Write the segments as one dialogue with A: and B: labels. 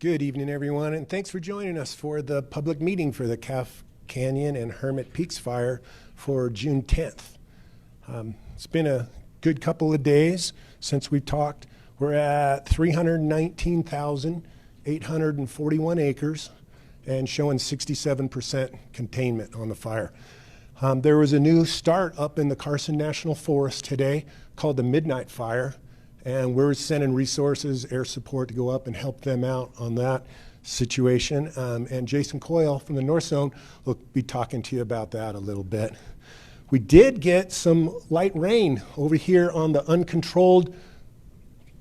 A: Good evening, everyone, and thanks for joining us for the public meeting for the Calf Canyon and Hermit Peaks fire for June 10th. It's been a good couple of days since we talked. We're at 319,841 acres and showing 67% containment on the fire. There was a new start up in the Carson National Forest today called the Midnight Fire, and we're sending resources, air support to go up and help them out on that situation. And Jason Coyle from the North Zone will be talking to you about that a little bit. We did get some light rain over here on the uncontrolled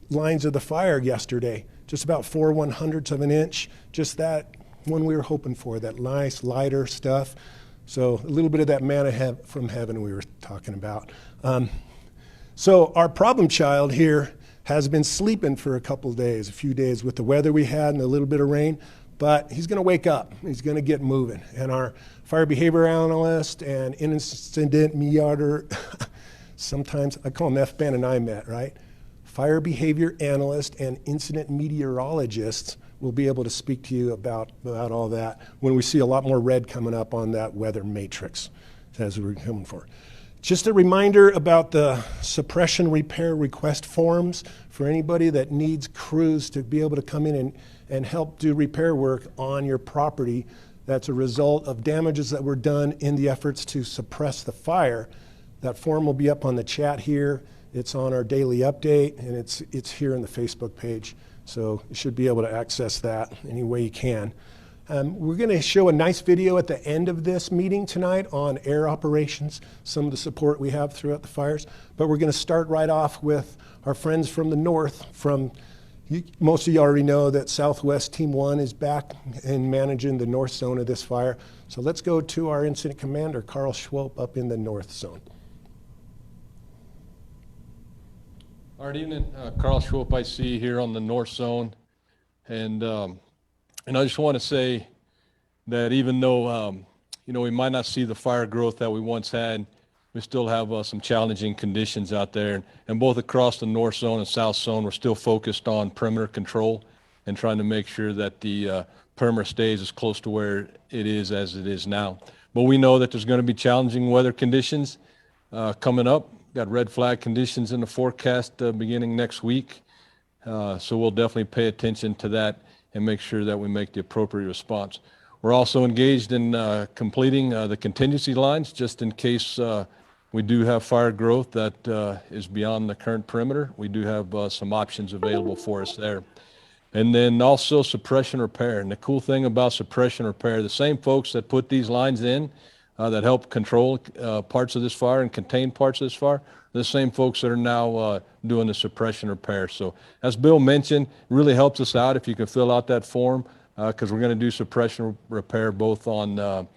A: lines of the fire yesterday, just about 4/100ths of an inch, just that one we were hoping for, that nice lighter stuff. So a little bit of that manna from heaven we were talking about. So our problem child here has been sleeping for a couple of days, a few days with the weather we had and a little bit of rain, but he's gonna wake up, he's gonna get moving. And our fire behavior analyst and incident meter, sometimes I call them FBAN and IMET, right? Fire behavior analyst and incident meteorologists will be able to speak to you about all that when we see a lot more red coming up on that weather matrix as we're coming for. Just a reminder about the suppression repair request forms for anybody that needs crews to be able to come in and help do repair work on your property that's a result of damages that were done in the efforts to suppress the fire. That form will be up on the chat here. It's on our daily update, and it's here in the Facebook page. So you should be able to access that any way you can. We're going to show a nice video at the end of this meeting tonight on air operations, some of the support we have throughout the fires. But we're going to start right off with our friends from the north. Most of you already know that Southwest Team 1 is back and managing the north zone of this fire. So let's go to our incident commander, Carl Schwolp, up in the north zone.
B: All right, evening. Carl Schwolp, IC here on the north zone. And I just want to say that even though, we might not see the fire growth that we once had, we still have some challenging conditions out there. And both across the north zone and south zone, we're still focused on perimeter control and trying to make sure that the perimeter stays as close to where it is as it is now. But we know that there's going to be challenging weather conditions coming up. Got red flag conditions in the forecast beginning next week. So we'll definitely pay attention to that and make sure that we make the appropriate response. We're also engaged in completing the contingency lines just in case we do have fire growth that is beyond the current perimeter. We do have some options available for us there. And then also suppression repair. And the cool thing about suppression repair, the same folks that put these lines in that help control parts of this fire and contain parts of this fire, the same folks that are now doing the suppression repair. So as Bill mentioned, it really helps us out if you can fill out that form because we're going to do suppression repair both on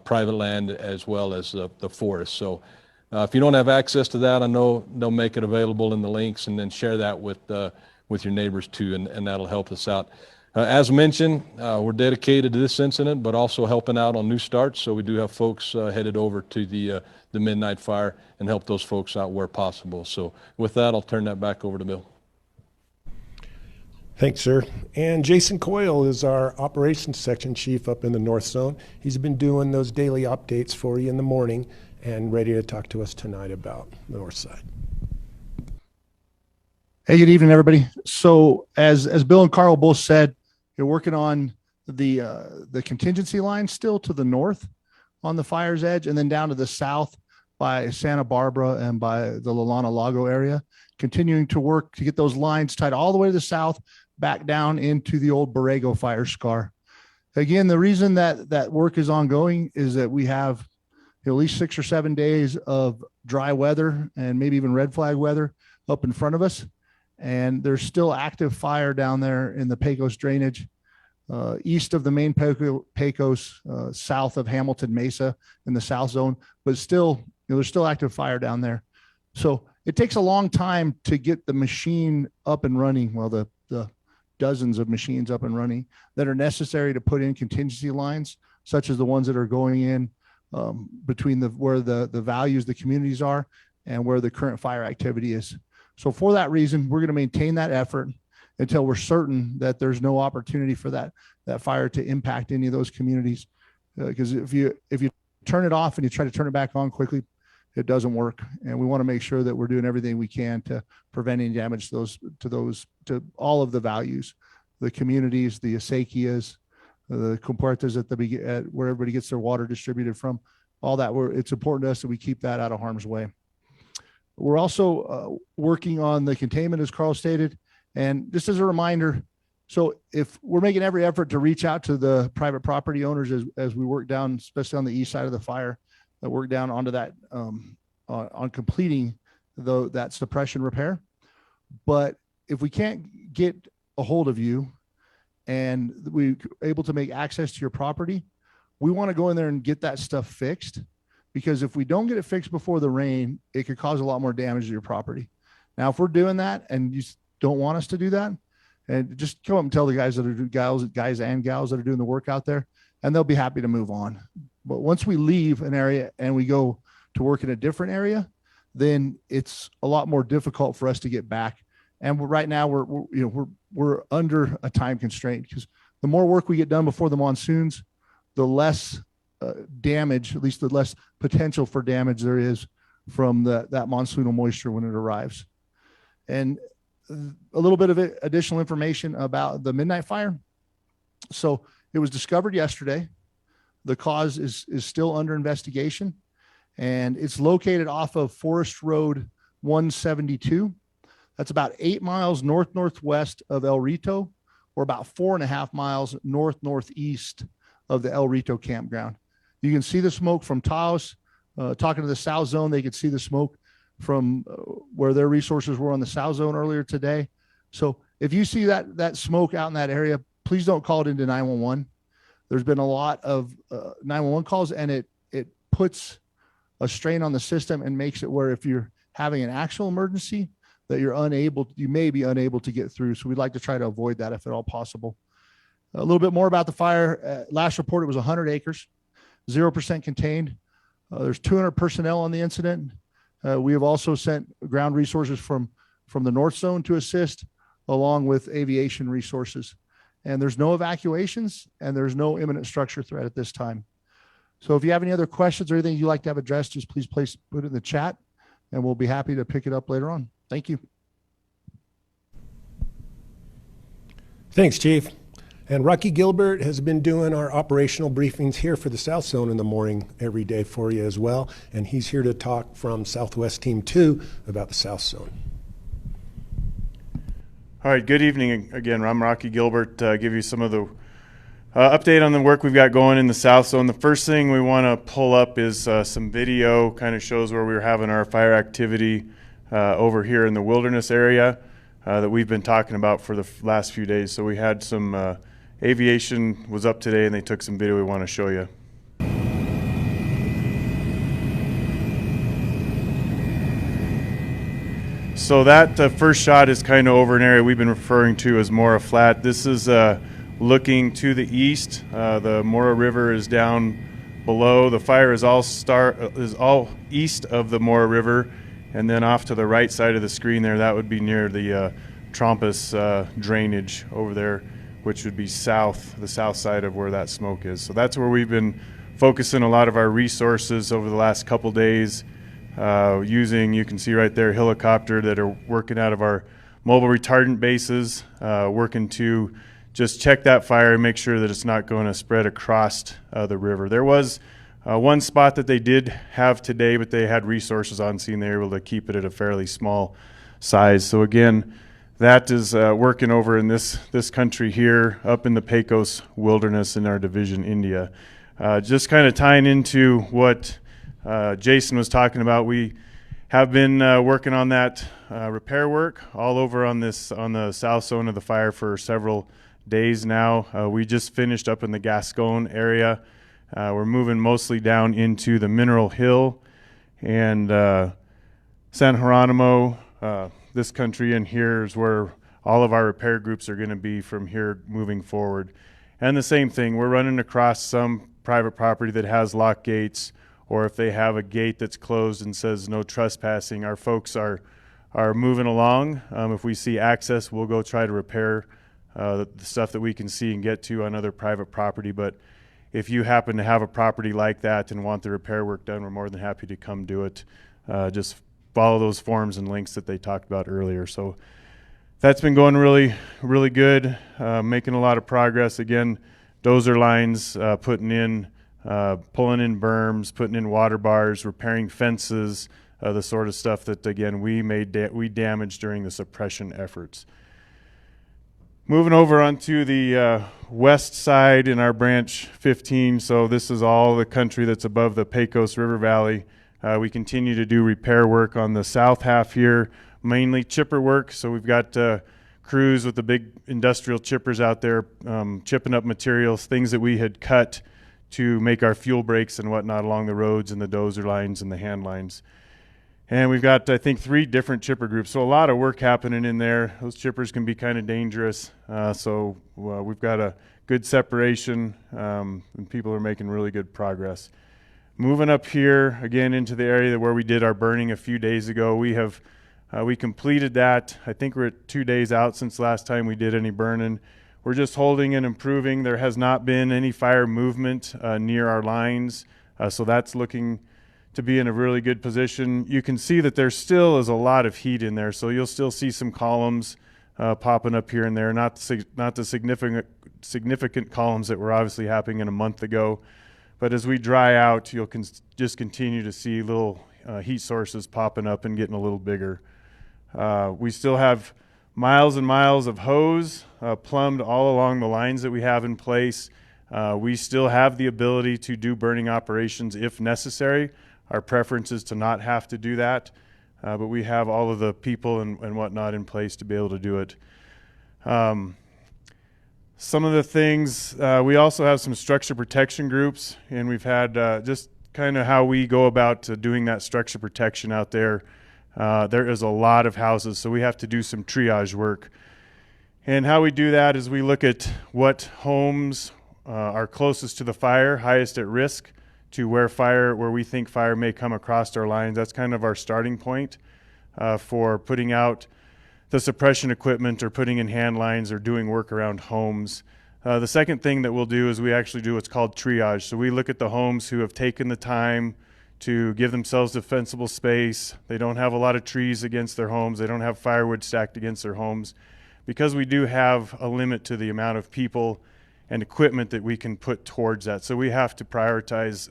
B: private land as well as the forest. So if you don't have access to that, I know they'll make it available in the links and then share that with your neighbors too, and that'll help us out. As mentioned, we're dedicated to this incident, but also helping out on new starts. So we do have folks headed over to the Midnight Fire and help those folks out where possible. So with that, I'll turn that back over to Bill.
A: Thanks, sir. And Jason Coyle is our operations section chief up in the north zone. He's been doing those daily updates for you in the morning and ready to talk to us tonight about the north side.
C: Hey, good evening, everybody. So as Bill and Carl both said, you're working on the contingency line still to the north on the fire's edge, and then down to the south by Santa Barbara and by the Lalana Lago area, continuing to work to get those lines tied all the way to the south, back down into the old Borrego fire scar. Again, the reason that work is ongoing is that we have at least 6 or 7 days of dry weather and maybe even red flag weather up in front of us. And there's still active fire down there in the Pecos drainage, east of the main Pecos, south of Hamilton Mesa in the south zone, but still, there's still active fire down there. So it takes a long time to get the machine up and running. Well, the dozens of machines up and running that are necessary to put in contingency lines, such as the ones that are going in between where the values, the communities are, and where the current fire activity is. So for that reason, we're going to maintain that effort until we're certain that there's no opportunity for that fire to impact any of those communities. Because if you turn it off and you try to turn it back on quickly, it doesn't work. And we want to make sure that we're doing everything we can to prevent any damage to all of the values, the communities, the acequias, the compuertas at where everybody gets their water distributed from, all that. It's important to us that we keep that out of harm's way. We're also working on the containment, as Carl stated. And just as a reminder, so if we're making every effort to reach out to the private property owners as we work down, especially on the east side of the fire, that work down onto that on completing that suppression repair. But if we can't get a hold of you and we're able to make access to your property, we want to go in there and get that stuff fixed, because if we don't get it fixed before the rain, it could cause a lot more damage to your property. Now, if we're doing that and you don't want us to do that, and just come up and tell the guys and gals that are doing the work out there, and they'll be happy to move on. But once we leave an area and we go to work in a different area, then it's a lot more difficult for us to get back. And right now we're under a time constraint, because the more work we get done before the monsoons, the less damage, at least the less potential for damage there is from that monsoonal moisture when it arrives. And a little bit of additional information about the midnight fire. So it was discovered yesterday. The cause is still under investigation, and it's located off of Forest Road 172. That's about 8 miles northwest of El Rito, or about 4.5 miles northeast of the El Rito campground. You can see the smoke from Taos. Talking to the South Zone, they could see the smoke from where their resources were on the South Zone earlier today. So if you see that smoke out in that area, please don't call it into 911. There's been a lot of 911 calls, and it puts a strain on the system and makes it where if you're having an actual emergency, that you may be unable to get through. So we'd like to try to avoid that if at all possible. A little bit more about the fire. Last report, it was 100 acres, 0% contained. There's 200 personnel on the incident. We have also sent ground resources from the North Zone to assist, along with aviation resources. And there's no evacuations, and there's no imminent structure threat at this time. So if you have any other questions or anything you'd like to have addressed, just please put it in the chat, and we'll be happy to pick it up later on. Thank you.
A: Thanks, Chief. And Rocky Gilbert has been doing our operational briefings here for the South Zone in the morning every day for you as well. And he's here to talk from Southwest Team 2 about the South Zone.
D: All right, good evening again. I'm Rocky Gilbert. Give you some of the update on the work we've got going in the South Zone. The first thing we want to pull up is some video, kind of shows where we were having our fire activity over here in the wilderness area that we've been talking about for the last few days. So we had some aviation was up today, and they took some video we want to show you. So that first shot is kind of over an area we've been referring to as Mora Flat. This is looking to the east. The Mora River is down below. The fire is all east of the Mora River, and then off to the right side of the screen there, that would be near the Trompas drainage over there, which would be the south side of where that smoke is. So that's where we've been focusing a lot of our resources over the last couple days, using, you can see right there, helicopter that are working out of our mobile retardant bases, working to just check that fire and make sure that it's not going to spread across the river. There was one spot that they did have today, but they had resources on scene. They were able to keep it at a fairly small size. So again, that is working over in this country here, up in the Pecos wilderness in our division, India. Just kind of tying into what Jason was talking about, we have been working on that repair work all over on the south zone of the fire for several days now. We just finished up in the Gascon area. We're moving mostly down into the Mineral Hill and San Geronimo. This country in here is where all of our repair groups are going to be from here moving forward. And the same thing, we're running across some private property that has lock gates, or if they have a gate that's closed and says no trespassing, our folks are are moving along. If we see access, we'll go try to repair the stuff that we can see and get to on other private property. But if you happen to have a property like that and want the repair work done, we're more than happy to come do it. Just follow those forms and links that they talked about earlier. So that's been going really, really good, making a lot of progress. Again, dozer lines, putting in, pulling in berms, putting in water bars, repairing fences, the sort of stuff that, again, we damaged during the suppression efforts. Moving over onto the west side in our branch 15, so this is all the country that's above the Pecos River Valley. We continue to do repair work on the south half here, mainly chipper work. So we've got crews with the big industrial chippers out there chipping up materials, things that we had cut to make our fuel breaks and whatnot along the roads and the dozer lines and the hand lines. And we've got, I think, 3 different chipper groups. So a lot of work happening in there. Those chippers can be kind of dangerous. So we've got a good separation and people are making really good progress. Moving up here again into the area where we did our burning a few days ago, we completed that. I think we're at 2 days out since last time we did any burning. We're just holding and improving. There has not been any fire movement near our lines, so that's looking to be in a really good position. You can see that there still is a lot of heat in there, so you'll still see some columns popping up here and there. Not the significant columns that were obviously happening a month ago. But as we dry out, you'll just continue to see little heat sources popping up and getting a little bigger. We still have miles and miles of hose plumbed all along the lines that we have in place. We still have the ability to do burning operations if necessary. Our preference is to not have to do that, but we have all of the people and whatnot in place to be able to do it. Some of the things, we also have some structure protection groups, and we've had just kind of how we go about doing that structure protection out there. There is a lot of houses, so we have to do some triage work. And how we do that is we look at what homes are closest to the fire, highest at risk, to where we think fire may come across our lines. That's kind of our starting point for putting out the suppression equipment or putting in hand lines or doing work around homes. The second thing that we'll do is we actually do what's called triage. So we look at the homes who have taken the time to give themselves defensible space. They don't have a lot of trees against their homes. They don't have firewood stacked against their homes. Because we do have a limit to the amount of people and equipment that we can put towards that. So we have to prioritize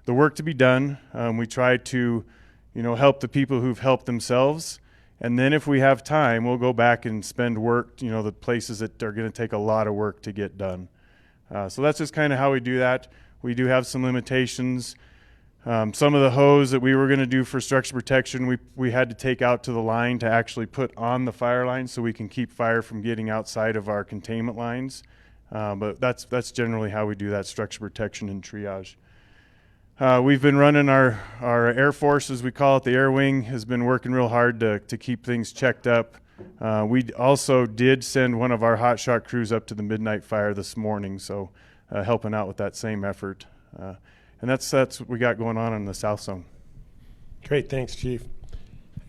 D: the work to be done. We try to, help the people who've helped themselves. And then if we have time, we'll go back and spend work, the places that are going to take a lot of work to get done. So that's just kind of how we do that. We do have some limitations. Some of the hose that we were going to do for structure protection, we had to take out to the line to actually put on the fire line so we can keep fire from getting outside of our containment lines. But that's generally how we do that structure protection and triage. We've been running our Air Force, as we call it, the Air Wing, has been working real hard to keep things checked up. We also did send one of our hotshot crews up to the midnight fire this morning, so helping out with that same effort. And that's what we got going on in the South Zone.
A: Great, thanks, Chief.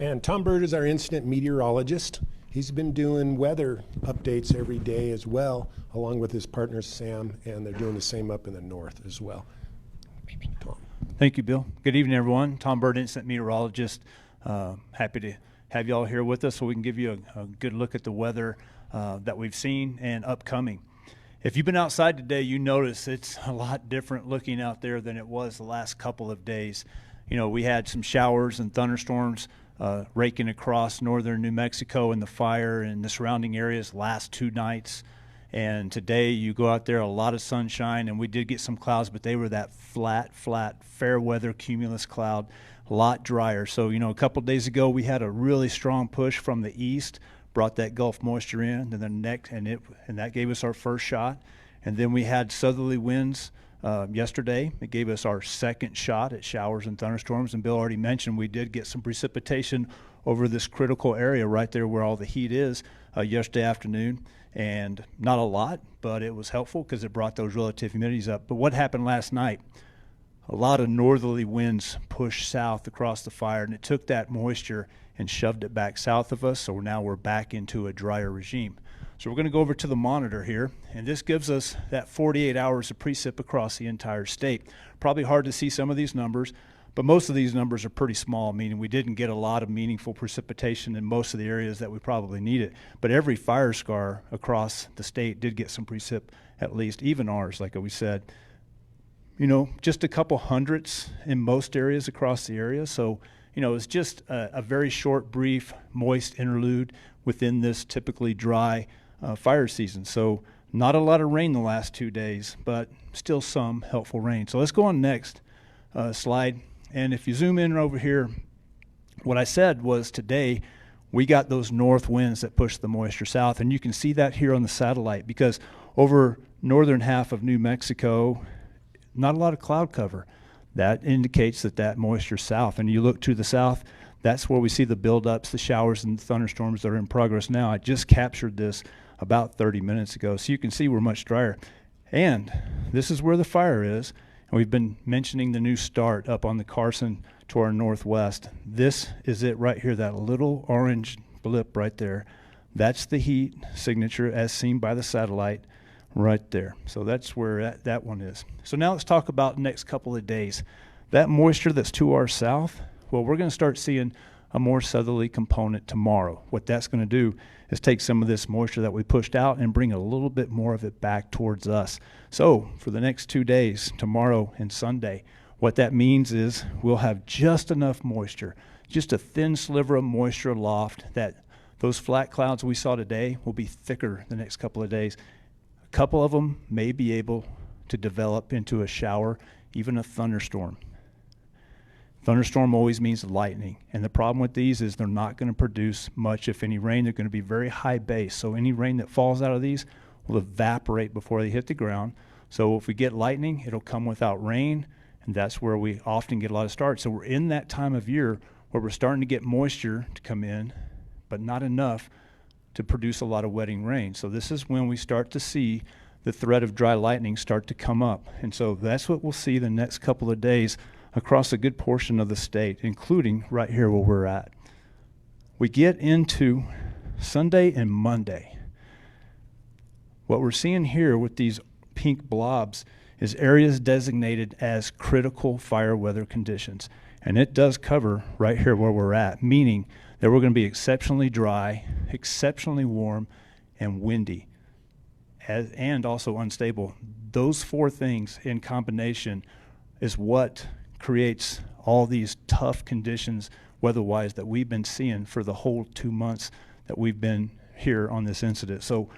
A: And Tom Bird is our incident meteorologist. He's been doing weather updates every day as well, along with his partner Sam, and they're doing the same up in the north as well. Tom.
E: Thank you, Bill. Good evening, everyone. Tom Bird, incident meteorologist. Happy to have you all here with us so we can give you a good look at the weather that we've seen and upcoming. If you've been outside today, you notice it's a lot different looking out there than it was the last couple of days. We had some showers and thunderstorms raking across northern New Mexico and the fire and the surrounding areas last 2 nights. And today you go out there, a lot of sunshine, and we did get some clouds, but they were that flat, fair weather cumulus cloud, a lot drier. So, a couple of days ago we had a really strong push from the east, brought that Gulf moisture in, and that gave us our first shot. And then we had southerly winds yesterday. It gave us our second shot at showers and thunderstorms. And Bill already mentioned we did get some precipitation over this critical area right there where all the heat is yesterday afternoon. And not a lot, but it was helpful because it brought those relative humidities up. But what happened last night? a lot of northerly winds pushed south across the fire, and it took that moisture and shoved it back south of us, so now we're back into a drier regime. So we're going to go over to the monitor here, and this gives us that 48 hours of precip across the entire state. Probably hard to see some of these numbers, but most of these numbers are pretty small, meaning we didn't get a lot of meaningful precipitation in most of the areas that we probably needed. But every fire scar across the state did get some precip, at least, even ours, like we said. You know, just a couple hundredths in most areas across the area. So, you know, it's just a very short, brief, moist interlude within this typically dry fire season. So not a lot of rain the last 2 days, but still some helpful rain. So let's go on next slide. And if you zoom in over here, what I said was today we got those north winds that push the moisture south. And you can see that here on the satellite, because over northern half of New Mexico, not a lot of cloud cover. That indicates that that moisture south. And you look to the south, that's where we see the buildups, the showers, and the thunderstorms that are in progress now. I just captured this about 30 minutes ago, so you can see we're much drier. And this is where the fire is. And we've been mentioning the new start up on the Carson to our northwest. This is it right here, that little orange blip right there. That's the heat signature as seen by the satellite right there. So that's where that one is. So now let's talk about the next couple of days. That moisture that's to our south, well, we're going to start seeing a more southerly component tomorrow. What that's going to do is take some of this moisture that we pushed out and bring a little bit more of it back towards us. So for the next 2 days, tomorrow and Sunday, what that means is we'll have just enough moisture, just a thin sliver of moisture aloft, that those flat clouds we saw today will be thicker the next couple of days. A couple of them may be able to develop into a shower, even a thunderstorm. Thunderstorm always means lightning, and the problem with these is they're not going to produce much, if any, rain. They're going to be very high base, so any rain that falls out of these will evaporate before they hit the ground. So if we get lightning, it'll come without rain, and that's where we often get a lot of starts. So we're in that time of year where we're starting to get moisture to come in, but not enough to produce a lot of wetting rain. So this is when we start to see the threat of dry lightning start to come up. And so that's what we'll see the next couple of days across a good portion of the state, including right here where we're at. We get into Sunday and Monday. What we're seeing here with these pink blobs is areas designated as critical fire weather conditions. And it does cover right here where we're at, meaning that we're going to be exceptionally dry, exceptionally warm, and windy, and also unstable. Those four things in combination is what creates all these tough conditions weather-wise that we've been seeing for the whole 2 months that we've been here on this incident. So,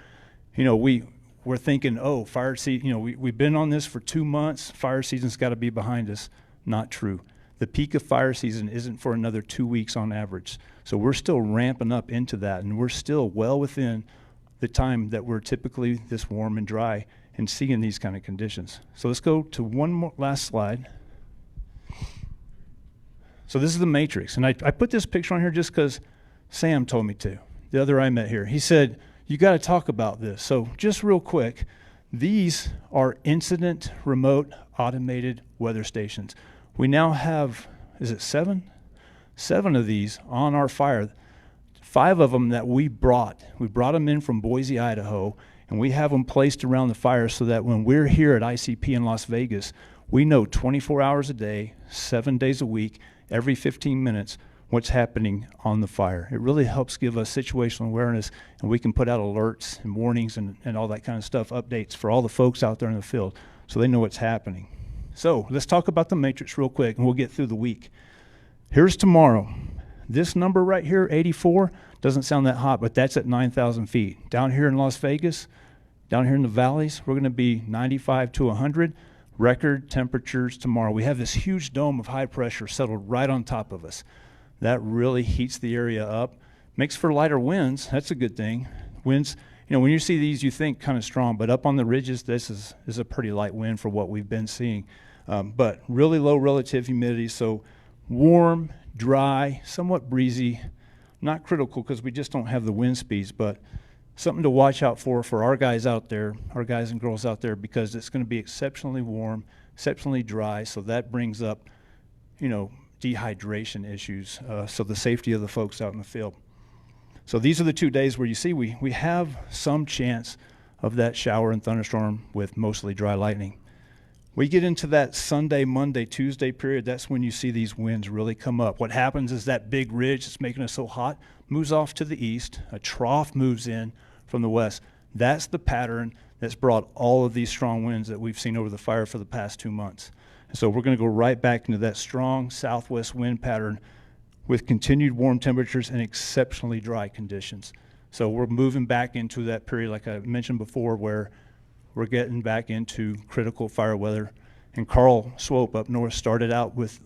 E: you know, we're thinking, oh, fire season, you know, we've been on this for 2 months, fire season's got to be behind us. Not true. The peak of fire season isn't for another 2 weeks on average. So we're still ramping up into that, and we're still well within the time that we're typically this warm and dry and seeing these kind of conditions. So let's go to one more last slide. So this is the matrix, and I put this picture on here just because Sam told me to, the other I met here. He said, you got to talk about this. So just real quick, these are incident remote automated weather stations. We now have, is it 7? 7 of these on our fire. 5 of them that we brought them in from Boise, Idaho, and we have them placed around the fire so that when we're here at ICP in Las Vegas, we know 24 hours a day, 7 days a week, every 15 minutes, what's happening on the fire. It really helps give us situational awareness, and we can put out alerts and warnings and all that kind of stuff, updates for all the folks out there in the field so they know what's happening. So let's talk about the matrix real quick, and we'll get through the week. Here's tomorrow. This number right here, 84, doesn't sound that hot, but that's at 9,000 feet. Down here in Las Vegas, down here in the valleys, we're going to be 95 to 100. Record temperatures tomorrow. We have this huge dome of high pressure settled right on top of us. That really heats the area up. Makes for lighter winds. That's a good thing. Winds, you know, when you see these, you think kind of strong, but up on the ridges, this is a pretty light wind for what we've been seeing. But really low relative humidity, so warm, dry, somewhat breezy. Not critical because we just don't have the wind speeds, but something to watch out for our guys out there, our guys and girls out there, because it's going to be exceptionally warm, exceptionally dry. So that brings up, dehydration issues. So the safety of the folks out in the field. So these are the 2 days where you see we have some chance of that shower and thunderstorm with mostly dry lightning. We get into that Sunday, Monday, Tuesday period. That's when you see these winds really come up. What happens is that big ridge that's making us so hot moves off to the east. A trough moves in from the west. That's the pattern that's brought all of these strong winds that we've seen over the fire for the past 2 months. And so we're going to go right back into that strong southwest wind pattern with continued warm temperatures and exceptionally dry conditions. So we're moving back into that period, like I mentioned before, where we're getting back into critical fire weather. And Carl Swope up north started out with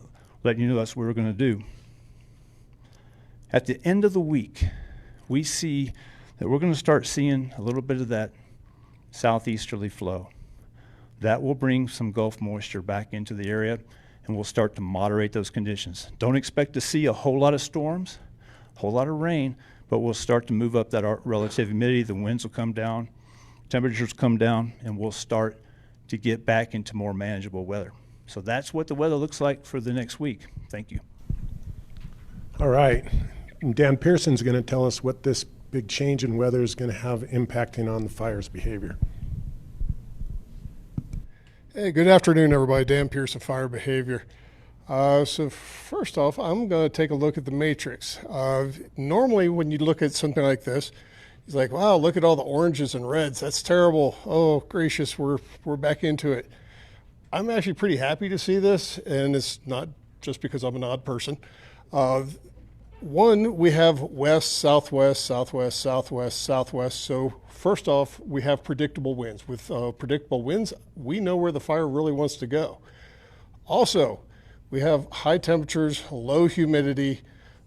E: letting you know that's what we're going to do. At the end of the week, we see that we're going to start seeing a little bit of that southeasterly flow. That will bring some Gulf moisture back into the area, and we'll start to moderate those conditions. Don't expect to see a whole lot of storms, a whole lot of rain, but we'll start to move up that relative humidity. The winds will come down, temperatures come down, and we'll start to get back into more manageable weather. So that's what the weather looks like for the next week. Thank you.
A: All right. And Dan Pearson's going to tell us what this big change in weather is going to have impacting on the fire's behavior.
F: Hey, good afternoon, everybody. Dan Pearson, Fire Behavior. So first off, I'm going to take a look at the matrix. Normally, when you look at something like this, it's like, wow, look at all the oranges and reds. That's terrible. Oh, gracious, we're back into it. I'm actually pretty happy to see this, and it's not just because I'm an odd person. One, we have west, southwest, southwest, southwest, southwest. So first off, we have predictable winds. With predictable winds, we know where the fire really wants to go. Also, we have high temperatures, low humidity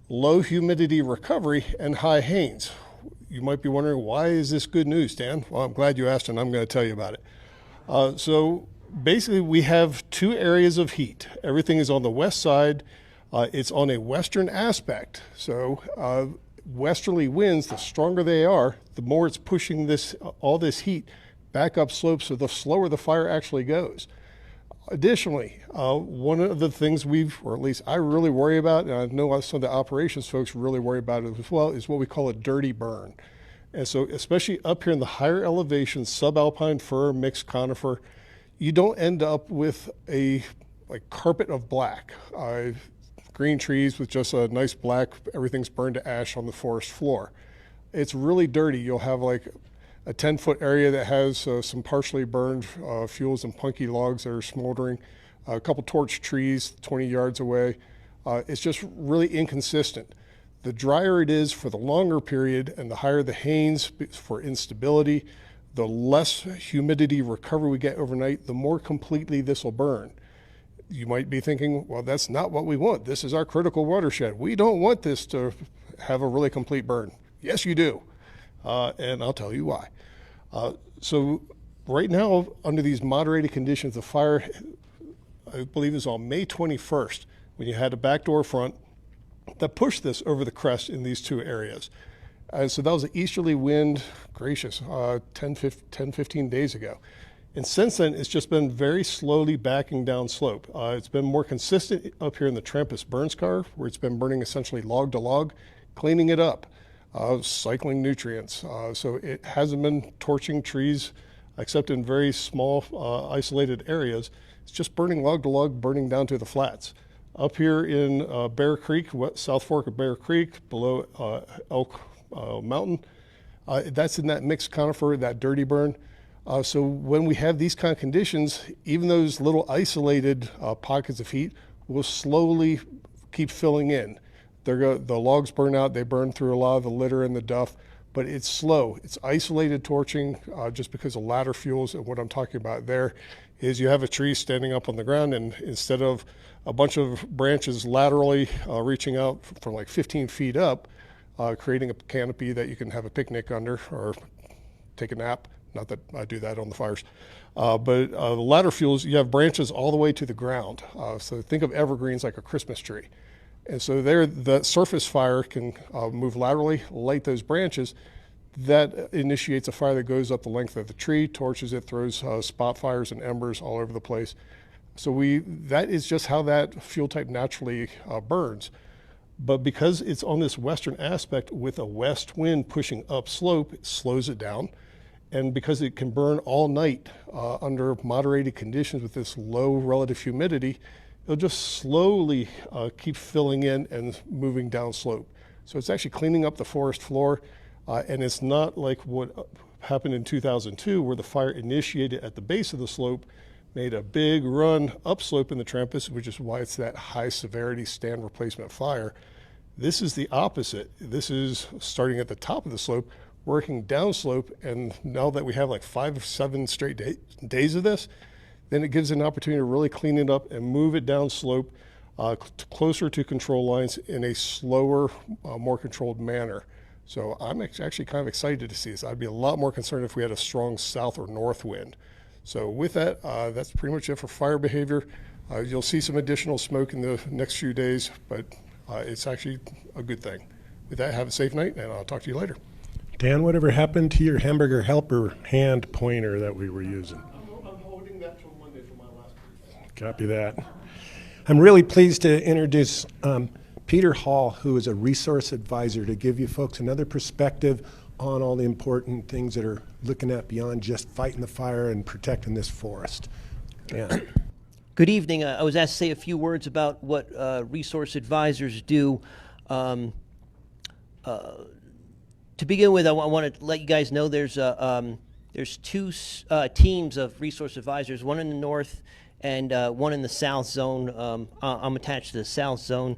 F: recovery, and high hains. You might be wondering, why is this good news, Dan? Well, I'm glad you asked, and I'm going to tell you about it. So basically, we have two areas of heat. Everything is on the west side. It's on a western aspect. So westerly winds, the stronger they are, the more it's pushing all this heat back up slopes, so the slower the fire actually goes. Additionally, one of the things or at least I really worry about, and I know some of the operations folks really worry about it as well, is what we call a dirty burn. And so especially up here in the higher elevations, subalpine fir, mixed conifer, you don't end up with a carpet of black. Green trees with just a nice black, everything's burned to ash on the forest floor. It's really dirty. You'll have like a 10-foot area that has some partially burned fuels and punky logs that are smoldering, a couple torch trees 20 yards away. It's just really inconsistent. The drier it is for the longer period and the higher the hains for instability, the less humidity recovery we get overnight, the more completely this will burn. You might be thinking, well, that's not what we want. This is our critical watershed. We don't want this to have a really complete burn. Yes, you do. And I'll tell you why. So right now, under these moderated conditions, the fire, I believe, is on May 21st, when you had a backdoor front that pushed this over the crest in these two areas. So that was an easterly wind, 15 days ago. And since then, it's just been very slowly backing down slope. It's been more consistent up here in the Trampus burn scar, where it's been burning essentially log to log, cleaning it up, cycling nutrients. So it hasn't been torching trees, except in very small, isolated areas. It's just burning log to log, burning down to the flats. Up here in Bear Creek, South Fork of Bear Creek, below Elk Mountain, that's in that mixed conifer, that dirty burn. So when we have these kind of conditions, even those little isolated pockets of heat will slowly keep filling in. The logs burn out, they burn through a lot of the litter and the duff, but it's slow. It's isolated torching just because of ladder fuels. And what I'm talking about there is you have a tree standing up on the ground, and instead of a bunch of branches laterally reaching out from like 15 feet up, creating a canopy that you can have a picnic under or take a nap. Not that I do that on the fires. But the ladder fuels, you have branches all the way to the ground. So think of evergreens like a Christmas tree. And so there, the surface fire can move laterally, light those branches. That initiates a fire that goes up the length of the tree, torches it, throws spot fires and embers all over the place. So that is just how that fuel type naturally burns. But because it's on this western aspect with a west wind pushing upslope, it slows it down. And because it can burn all night under moderated conditions with this low relative humidity, it'll just slowly keep filling in and moving down slope. So it's actually cleaning up the forest floor, and it's not like what happened in 2002 where the fire initiated at the base of the slope, made a big run upslope in the Trampus, which is why it's that high severity stand replacement fire. This is the opposite. This is starting at the top of the slope, working downslope, and now that we have like 5 or 7 straight days of this, then it gives an opportunity to really clean it up and move it downslope closer to control lines in a slower, more controlled manner. So I'm actually kind of excited to see this. I'd be a lot more concerned if we had a strong south or north wind. So with that, that's pretty much it for fire behavior. You'll see some additional smoke in the next few days, but it's actually a good thing. With that, have a safe night, and I'll talk to you later.
A: Dan, whatever happened to your hamburger helper hand pointer that we were using?
F: I'm holding that till Monday for my last briefing.
A: Copy that. I'm really pleased to introduce Peter Hall, who is a resource advisor, to give you folks another perspective on all the important things that are looking at beyond just fighting the fire and protecting this forest. Dan.
G: Good evening. I was asked to say a few words about what resource advisors do. To begin with, I want to let you guys know there's 2 teams of resource advisors, one in the north and one in the south zone. I'm attached to the south zone.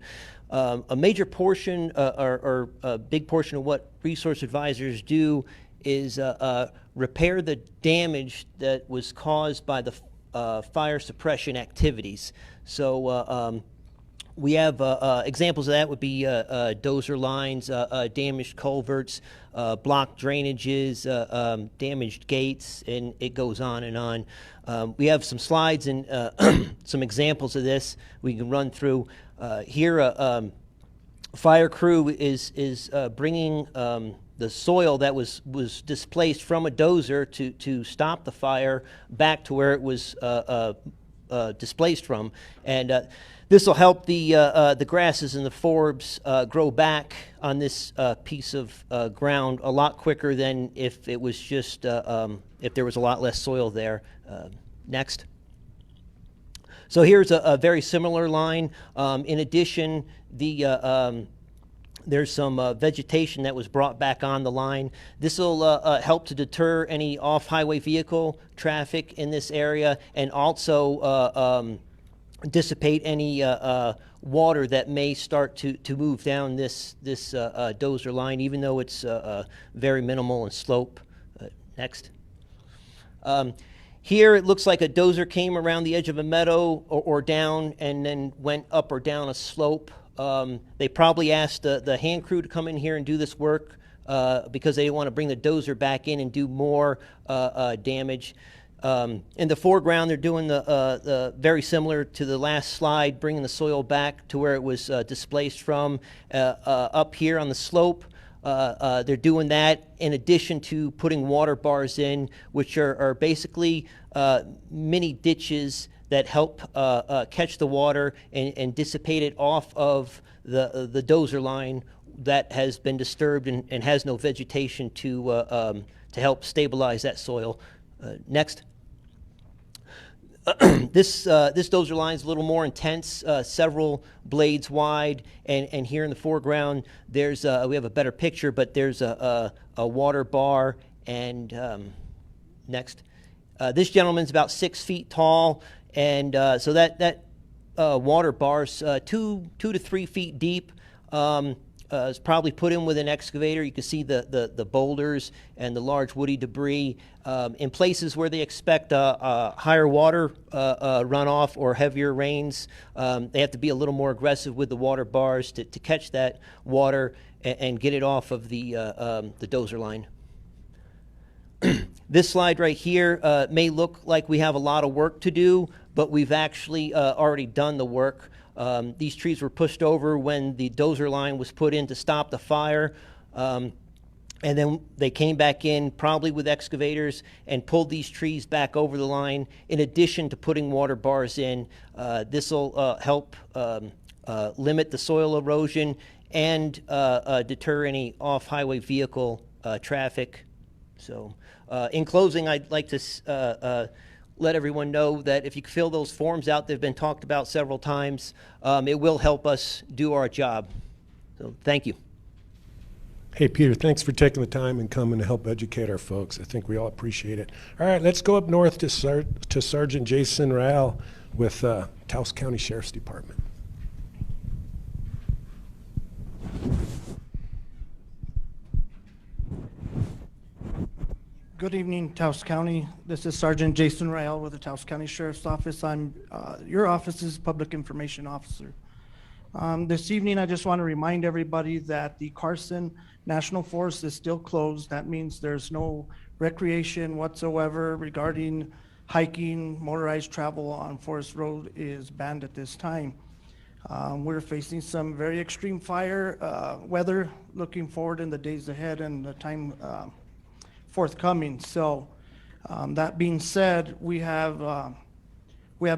G: A major portion or a big portion of what resource advisors do is repair the damage that was caused by the fire suppression activities. So we have examples of that would be dozer lines, damaged culverts, blocked drainages, damaged gates, and it goes on and on. We have some slides and some examples of this we can run through. Here, fire crew is bringing the soil that was displaced from a dozer to stop the fire back to where it was displaced from, and this will help the grasses and the forbs grow back on this piece of ground a lot quicker than if it was just if there was a lot less soil there. Next. So here's a very similar line. In addition, there's some vegetation that was brought back on the line. This will help to deter any off-highway vehicle traffic in this area, and also dissipate any water that may start to move down this dozer line, even though it's very minimal in slope. Next. Here it looks like a dozer came around the edge of a meadow or down and then went up or down a slope. They probably asked the hand crew to come in here and do this work because they didn't want to bring the dozer back in and do more damage. In the foreground, they're doing the very similar to the last slide, bringing the soil back to where it was displaced from. Up here on the slope, they're doing that in addition to putting water bars in, which are basically mini ditches that help catch the water and dissipate it off of the dozer line that has been disturbed and has no vegetation to help stabilize that soil. Next. This dozer line is a little more intense, several blades wide, and here in the foreground, there's we have a better picture, but there's a water bar, and next. This gentleman's about 6 feet tall, and so that water bar's 2 to 3 feet deep. It's probably put in with an excavator. You can see the boulders and the large woody debris. In places where they expect higher water runoff or heavier rains, they have to be a little more aggressive with the water bars to catch that water and get it off of the dozer line. This slide right here may look like we have a lot of work to do, but we've actually already done the work. These trees were pushed over when the dozer line was put in to stop the fire. And then they came back in, probably with excavators, and pulled these trees back over the line, in addition to putting water bars in. This will help limit the soil erosion and deter any off-highway vehicle traffic. So in closing, I'd like to let everyone know that if you fill those forms out, they've been talked about several times, it will help us do our job. So thank you.
A: Hey, Peter, thanks for taking the time and coming to help educate our folks. I think we all appreciate it. All right, let's go up north to Sergeant Jason Rael with Taos County Sheriff's Department.
H: Good evening, Taos County. This is Sergeant Jason Rael with the Taos County Sheriff's Office. I'm your office's public information officer. This evening, I just want to remind everybody that the Carson National Forest is still closed. That means there's no recreation whatsoever regarding hiking. Motorized travel on Forest Road is banned at this time. We're facing some very extreme fire weather looking forward in the days ahead and the time forthcoming. So that being said, we have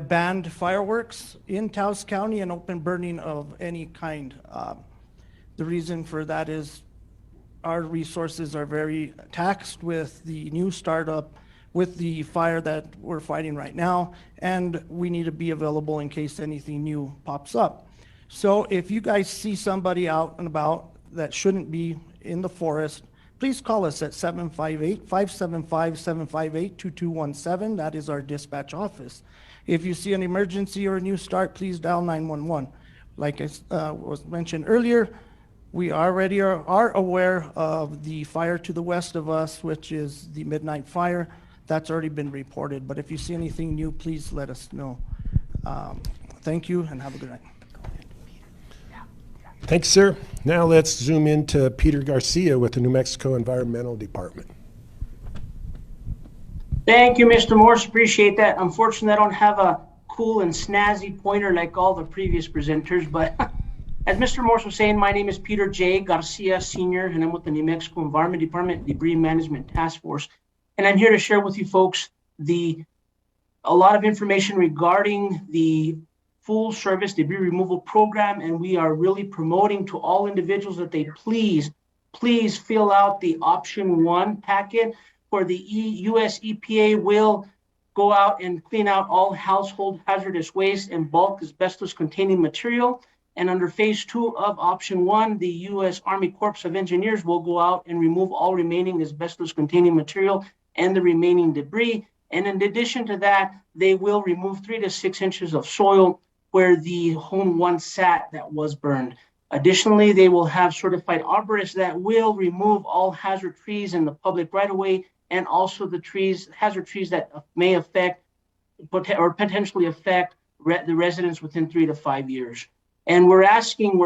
H: banned fireworks in Taos County and open burning of any kind. The reason for that is our resources are very taxed with the new startup, with the fire that we're fighting right now, and we need to be available in case anything new pops up. So if you guys see somebody out and about that shouldn't be in the forest, please call us at 758-575-758-2217. That is our dispatch office. If you see an emergency or a new start, please dial 911. Like I was mentioned earlier, we already are aware of the fire to the west of us, which is the Midnight Fire. That's already been reported. But if you see anything new, please let us know. Thank you and have a good night.
A: Thanks, sir. Now let's zoom into Peter Garcia with the New Mexico Environmental Department.
I: Thank you, Mr. Morse. Appreciate that. Unfortunately, I don't have a cool and snazzy pointer like all the previous presenters, but as Mr. Morse was saying, my name is Peter J. Garcia, Sr., and I'm with the New Mexico Environment Department Debris Management Task Force. And I'm here to share with you folks a lot of information regarding the full service debris removal program, and we are really promoting to all individuals that they please fill out the option 1 packet, where the US EPA will go out and clean out all household hazardous waste and bulk asbestos containing material. And under phase 2 of option 1, the US Army Corps of Engineers will go out and remove all remaining asbestos containing material and the remaining debris. And in addition to that, they will remove 3 to 6 inches of soil where the home once sat that was burned. Additionally, they will have certified arborists that will remove all hazard trees in the public right-of-way, and also the hazard trees that may affect or potentially affect the residents within 3 to 5 years. And we're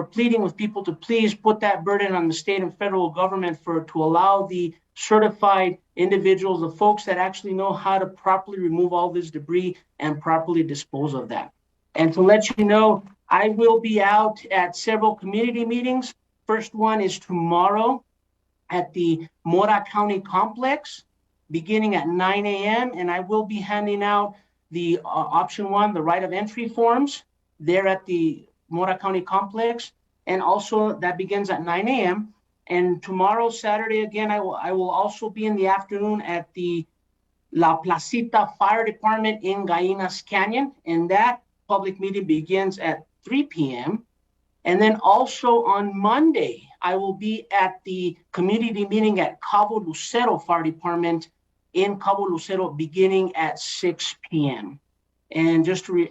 I: pleading with people to please put that burden on the state and federal government to allow the certified individuals, the folks that actually know how to properly remove all this debris and properly dispose of that. And to let you know, I will be out at several community meetings. First one is tomorrow at the Mora County Complex, beginning at 9 a.m. And I will be handing out the option 1, the right of entry forms, there at the Mora County Complex. And also that begins at 9 a.m. And tomorrow, Saturday, again, I will also be in the afternoon at the La Placita Fire Department in Gallinas Canyon. And that public meeting begins at 3 p.m. And then also on Monday, I will be at the community meeting at Cabo Lucero Fire Department in Cabo Lucero beginning at 6 p.m. And just to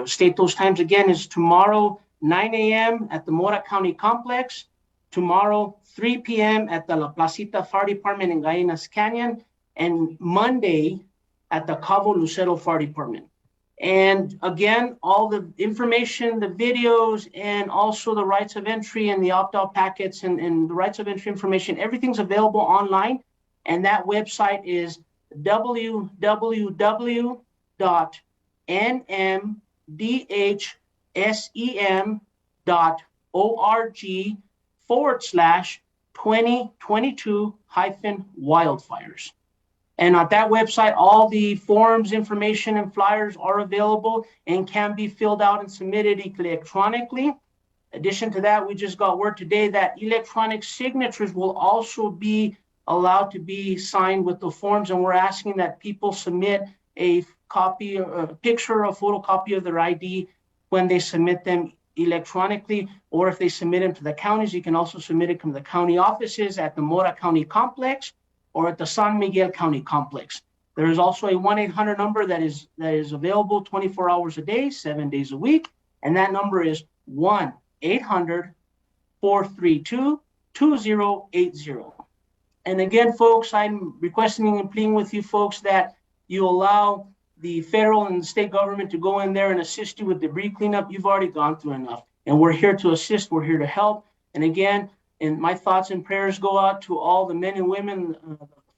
I: state those times again, is tomorrow 9 a.m. at the Mora County Complex, tomorrow 3 p.m. at the La Placita Fire Department in Gallinas Canyon, and Monday at the Cabo Lucero Fire Department. And again, all the information, the videos, and also the rights of entry and the opt-out packets and the rights of entry information, everything's available online. And that website is www.nmdhsem.org/ 2022-wildfires. And at that website, all the forms, information, and flyers are available and can be filled out and submitted electronically. In addition to that, we just got word today that electronic signatures will also be allowed to be signed with the forms, and we're asking that people submit a copy, a picture, a photocopy of their ID when they submit them electronically, or if they submit them to the counties, you can also submit it to the county offices at the Mora County Complex or at the San Miguel County Complex. There is also a 1-800 number that is available 24 hours a day, 7 days a week, and that number is 1-800-432-2080. And again, folks, I'm requesting and pleading with you folks that you allow the federal and state government to go in there and assist you with debris cleanup. You've already gone through enough. And we're here to assist. We're here to help. And again, and my thoughts and prayers go out to all the men and women,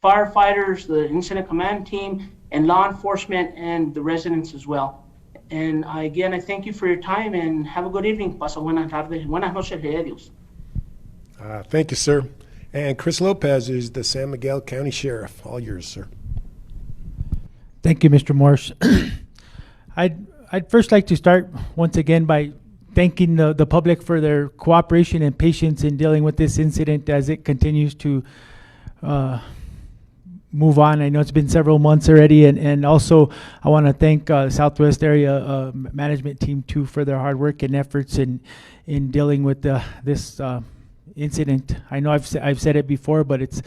I: firefighters, the incident command team, and law enforcement, and the residents as well. And I thank you for your time, and have a good evening. Pasa buenas tardes. Buenas noches de Dios.
A: Thank you, sir. And Chris Lopez is the San Miguel County Sheriff. All yours, sir.
J: Thank you, Mr. Morse. I'd first like to start once again by thanking the public for their cooperation and patience in dealing with this incident as it continues to move on. I know it's been several months already, and also I want to thank Southwest Area Management Team too for their hard work and efforts in dealing with this incident. I know I've said it before, but it's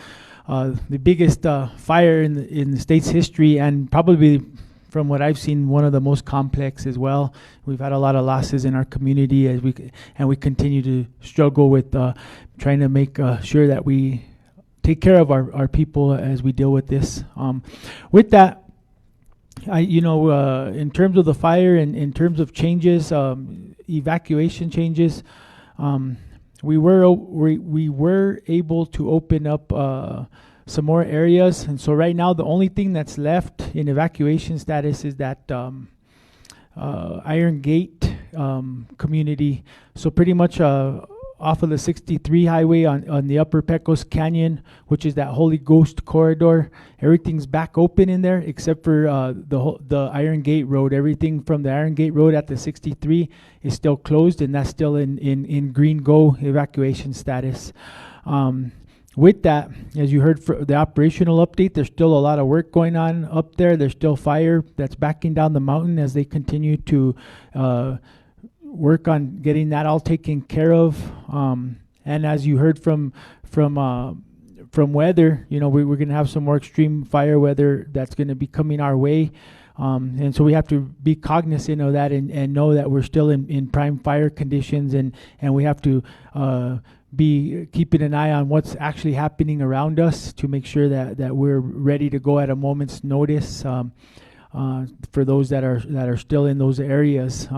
J: the biggest fire in the state's history, and probably from what I've seen, one of the most complex as well. We've had a lot of losses in our community as we continue to struggle with trying to make sure that we take care of our people as we deal with this. With that, in terms of the fire and in terms of changes, evacuation changes, we were able to open up some more areas, and so right now the only thing that's left in evacuation status is that Iron Gate community. So pretty much off of the 63 highway on the Upper Pecos Canyon, which is that Holy Ghost corridor, everything's back open in there except for the Iron Gate Road. Everything from the Iron Gate Road at the 63 is still closed, and that's still in green go evacuation status. With that, as you heard for the operational update, there's still a lot of work going on up there. There's still fire that's backing down the mountain as they continue to work on getting that all taken care of. And as you heard from weather, we're going to have some more extreme fire weather that's going to be coming our way. And so we have to be cognizant of that and know that we're still in prime fire conditions, and we have to be keeping an eye on what's actually happening around us to make sure that we're ready to go at a moment's notice. For those that are still in those areas,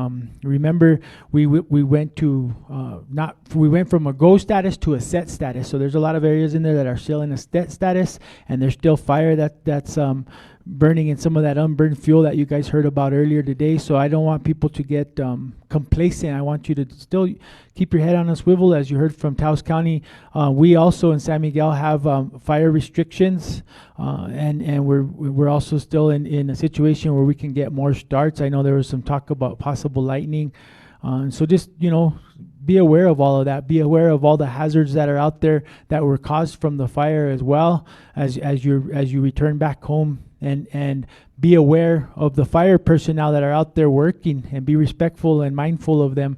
J: remember we went from a go status to a set status. So there's a lot of areas in there that are still in a set status, and there's still fire that's burning in some of that unburned fuel that you guys heard about earlier today. So I don't want people to get complacent. I want you to still keep your head on a swivel. As you heard from Taos County, we also in San Miguel have fire restrictions, and we're also still in a situation where we can get more starts. I know there was some talk about possible lightning, so just be aware of all of that. Be aware of all the hazards that are out there that were caused from the fire as well as you return back home. And be aware of the fire personnel that are out there working, and be respectful and mindful of them,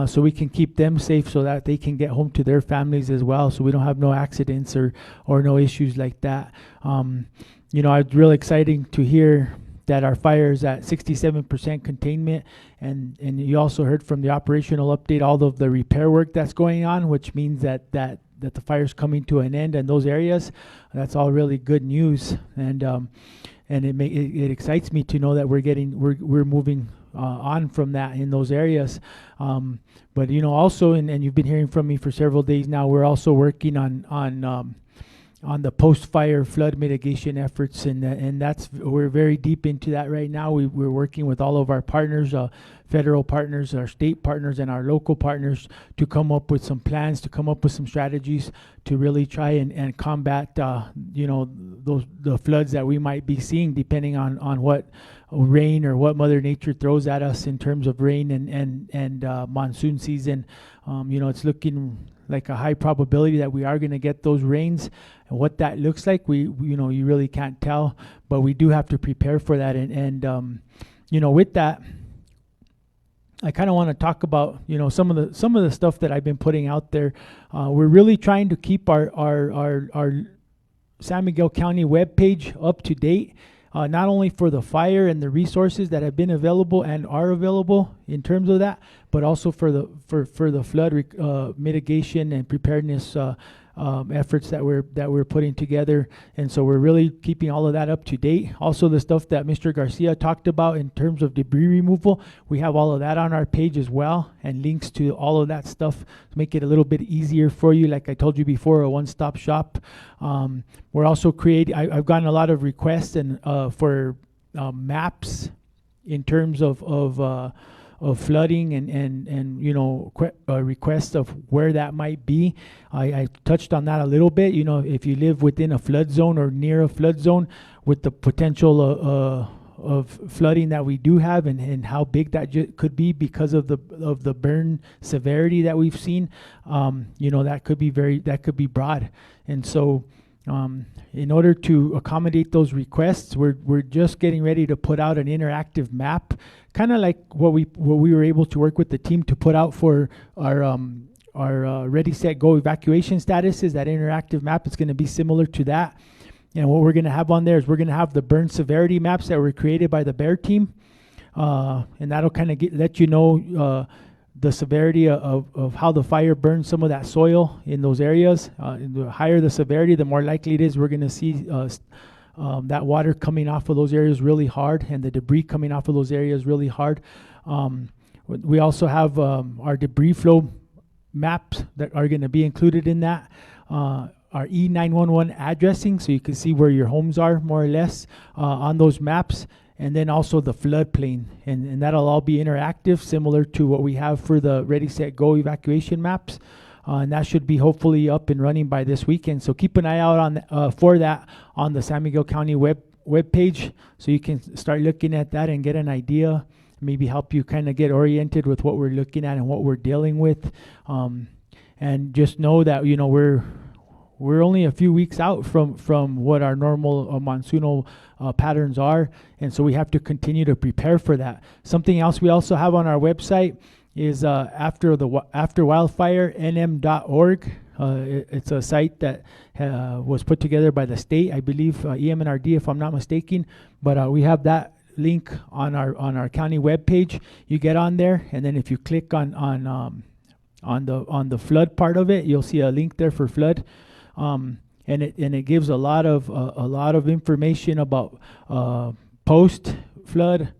J: so we can keep them safe so that they can get home to their families as well, so we don't have no accidents or no issues like that. It's really exciting to hear that our fire is at 67% containment, and you also heard from the operational update all of the repair work that's going on, which means that the fire's coming to an end in those areas. That's all really good news, and it excites me to know that we're moving on from that in those areas. But also, and you've been hearing from me for several days now, we're also working on on the post-fire flood mitigation efforts, and that's we're very deep into that right now. We're working with all of our partners, federal partners, our state partners, and our local partners to come up with some plans, to come up with some strategies to really try and combat the floods that we might be seeing, depending on what rain or what Mother Nature throws at us in terms of rain and monsoon season. It's looking like a high probability that we are going to get those rains. And what that looks like, you really can't tell, but we do have to prepare for that. And with that, I kind of want to talk about some of the stuff that I've been putting out there. We're really trying to keep our San Miguel County webpage up to date. Not only for the fire and the resources that have been available and are available in terms of that, but also for the flood mitigation and preparedness efforts that we're putting together. And so we're really keeping all of that up to date. Also, the stuff that Mr. Garcia talked about in terms of debris removal, we have all of that on our page as well, and links to all of that stuff to make it a little bit easier for you. Like I told you before, a one-stop shop. We're also creating, I've gotten a lot of requests for maps in terms of flooding and requests of where that might be. I touched on that a little bit. If you live within a flood zone or near a flood zone, with the potential of flooding that we do have, and how big that could be because of the burn severity that we've seen, that could be broad. And so in order to accommodate those requests, we're just getting ready to put out an interactive map, kind of like what we were able to work with the team to put out for our Ready, Set, Go evacuation statuses. That interactive map is going to be similar to that. And what we're going to have on there is we're going to have the burn severity maps that were created by the BEAR team, and that'll kind of let you know the severity of how the fire burns some of that soil in those areas. The higher the severity, the more likely it is we're going to see that water coming off of those areas really hard, and the debris coming off of those areas really hard. We also have our debris flow maps that are going to be included in that. Our E911 addressing, so you can see where your homes are more or less on those maps. And then also the floodplain, and that'll all be interactive, similar to what we have for the Ready, Set, Go evacuation maps. And that should be hopefully up and running by this weekend. So keep an eye out on for that on the San Miguel County web page, so you can start looking at that and get an idea, maybe help you kind of get oriented with what we're looking at and what we're dealing with. And just know that we're only a few weeks out from what our normal monsoonal patterns are, and so we have to continue to prepare for that. Something else we also have on our website is after wildfire nm.org. It's a site that was put together by the state, I believe, EMNRD, if I'm not mistaken. But we have that link on our county webpage. You get on there, and then if you click on the flood part of it, you'll see a link there for flood. And it gives a lot of information about post flood,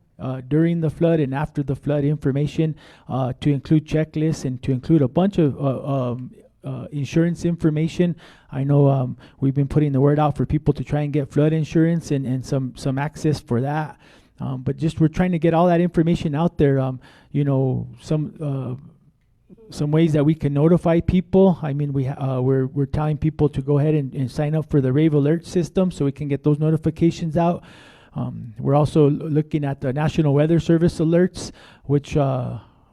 J: during the flood, and after the flood information, to include checklists and to include a bunch of insurance information. I know we've been putting the word out for people to try and get flood insurance and some access for that. But just we're trying to get all that information out there. Some ways that we can notify people. I mean, we're telling people to go ahead and sign up for the Rave Alert system so we can get those notifications out. We're also looking at the National Weather Service alerts, which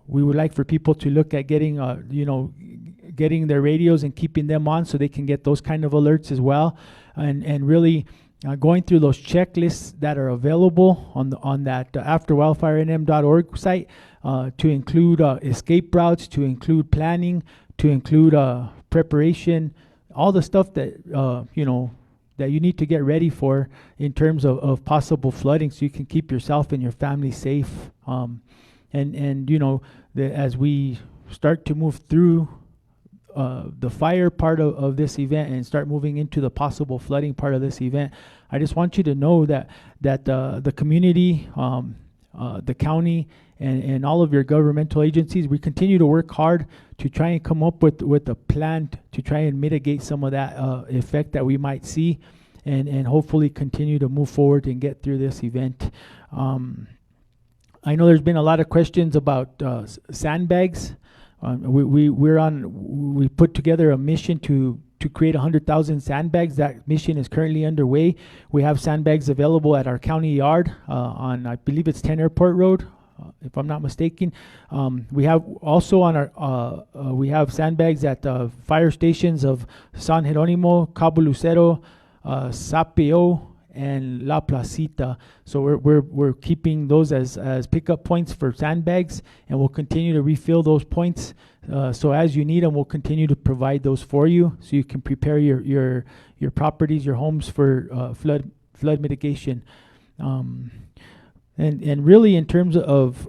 J: we would like for people to look at getting their radios and keeping them on so they can get those kind of alerts as well. And really going through those checklists that are available on that afterwildfirenm.org site, to include escape routes, to include planning, to include preparation, all the stuff that that you need to get ready for in terms of possible flooding, so you can keep yourself and your family safe. As we start to move through the fire part of this event and start moving into the possible flooding part of this event, I just want you to know that the community the county and all of your governmental agencies. We continue to work hard to try and come up with a plan to try and mitigate some of that effect that we might see, and hopefully continue to move forward and get through this event. I know there's been a lot of questions about sandbags. We put together a mission to create 100,000 sandbags. That mission is currently underway. We have sandbags available at our county yard on, I believe it's 10 Airport Road, if I'm not mistaken. We have also on our we have sandbags at fire stations of San Jeronimo, Cabo Lucero, Sapeo, and La Placita. So we're keeping those as pickup points for sandbags, and we'll continue to refill those points. So as you need them, we'll continue to provide those for you, so you can prepare your properties, your homes for flood mitigation. And really, in terms of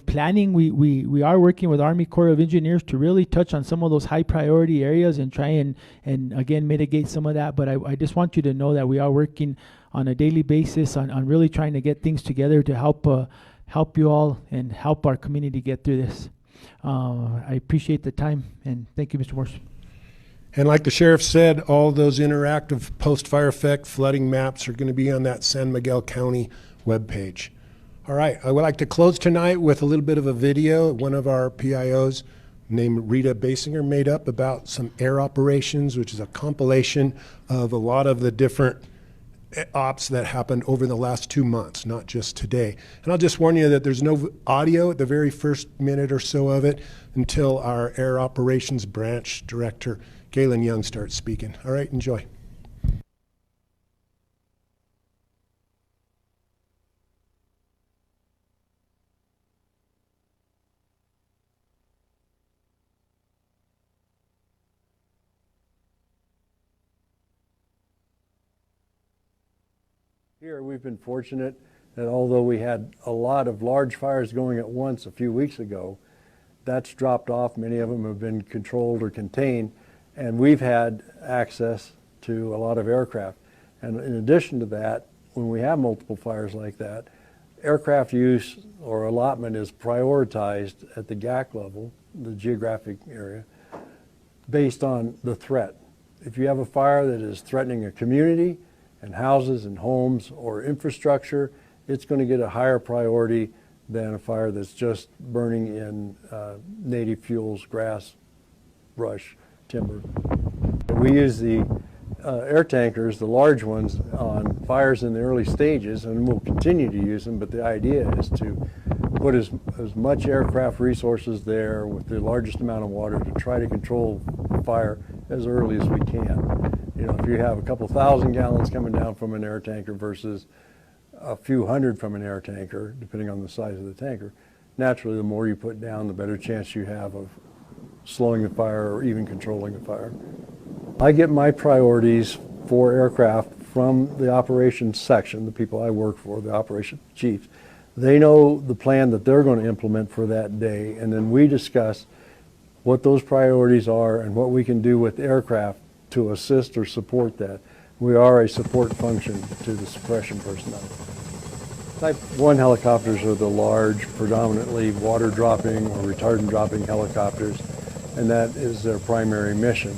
J: planning, we are working with Army Corps of Engineers to really touch on some of those high priority areas and try and again mitigate some of that. But I just want you to know that we are working on a daily basis on really trying to get things together to help you all and help our community get through this. I appreciate the time, and thank you, Mr. Morse.
A: And like the sheriff said, all those interactive post-fire effect flooding maps are going to be on that San Miguel County webpage. All right, I would like to close tonight with a little bit of a video one of our PIOs named Rita Basinger made up about some air operations, which is a compilation of a lot of the different ops that happened over the last 2 months, not just today. And I'll just warn you that there's no audio at the very first minute or so of it until our Air Operations Branch Director, Galen Young, starts speaking. All right, enjoy.
K: Here, we've been fortunate that although we had a lot of large fires going at once a few weeks ago, that's dropped off. Many of them have been controlled or contained, and we've had access to a lot of aircraft. And in addition to that, when we have multiple fires like that, aircraft use or allotment is prioritized at the GAC level, the geographic area, based on the threat. If you have a fire that is threatening a community and houses and homes or infrastructure, it's going to get a higher priority than a fire that's just burning in native fuels, grass, brush, timber. We use the air tankers, the large ones, on fires in the early stages, and we'll continue to use them, but the idea is to put as much aircraft resources there with the largest amount of water to try to control fire as early as we can. You know, if you have a couple thousand gallons coming down from an air tanker versus a few hundred from an air tanker, depending on the size of the tanker, naturally the more you put down, the better chance you have of slowing the fire or even controlling the fire. I get my priorities for aircraft from the operations section, the people I work for, the operations chiefs. They know the plan that they're going to implement for that day, and then we discuss what those priorities are and what we can do with aircraft to assist or support that. We are a support function to the suppression personnel. Type 1 helicopters are the large, predominantly water dropping or retardant dropping helicopters, and that is their primary mission.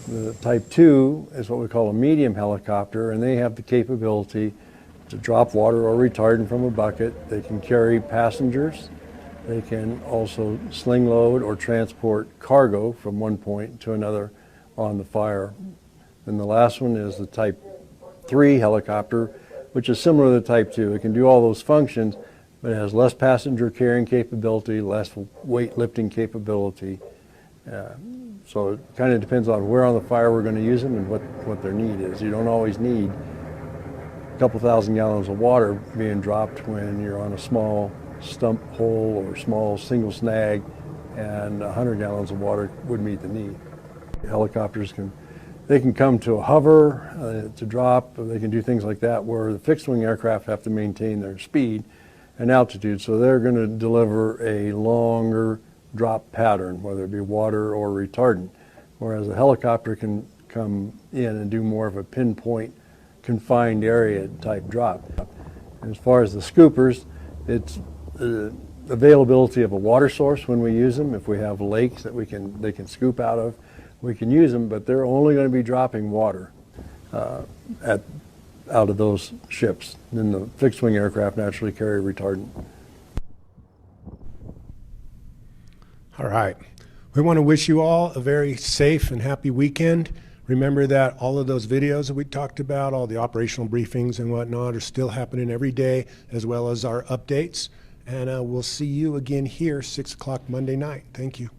K: The Type 2 is what we call a medium helicopter, and they have the capability to drop water or retardant from a bucket. They can carry passengers. They can also sling load or transport cargo from one point to another on the fire. And the last one is the Type 3 helicopter, which is similar to Type 2. It can do all those functions, but it has less passenger carrying capability, less weight lifting capability. So it kind of depends on where on the fire we're going to use them and what their need is. You don't always need a couple thousand gallons of water being dropped when you're on a small stump hole or small single snag, and 100 gallons of water would meet the need. Helicopters can come to a hover to drop. They can do things like that, where the fixed wing aircraft have to maintain their speed and altitude, so they're going to deliver a longer drop pattern, whether it be water or retardant, whereas a helicopter can come in and do more of a pinpoint confined area type drop. As far as the scoopers, it's availability of a water source when we use them. If we have lakes that they can scoop out of, we can use them, but they're only going to be dropping water out of those ships. Then the fixed wing aircraft naturally carry retardant.
A: All right. We want to wish you all a very safe and happy weekend. Remember that all of those videos that we talked about, all the operational briefings and whatnot, are still happening every day, as well as our updates. And we'll see you again here 6 o'clock Monday night. Thank you.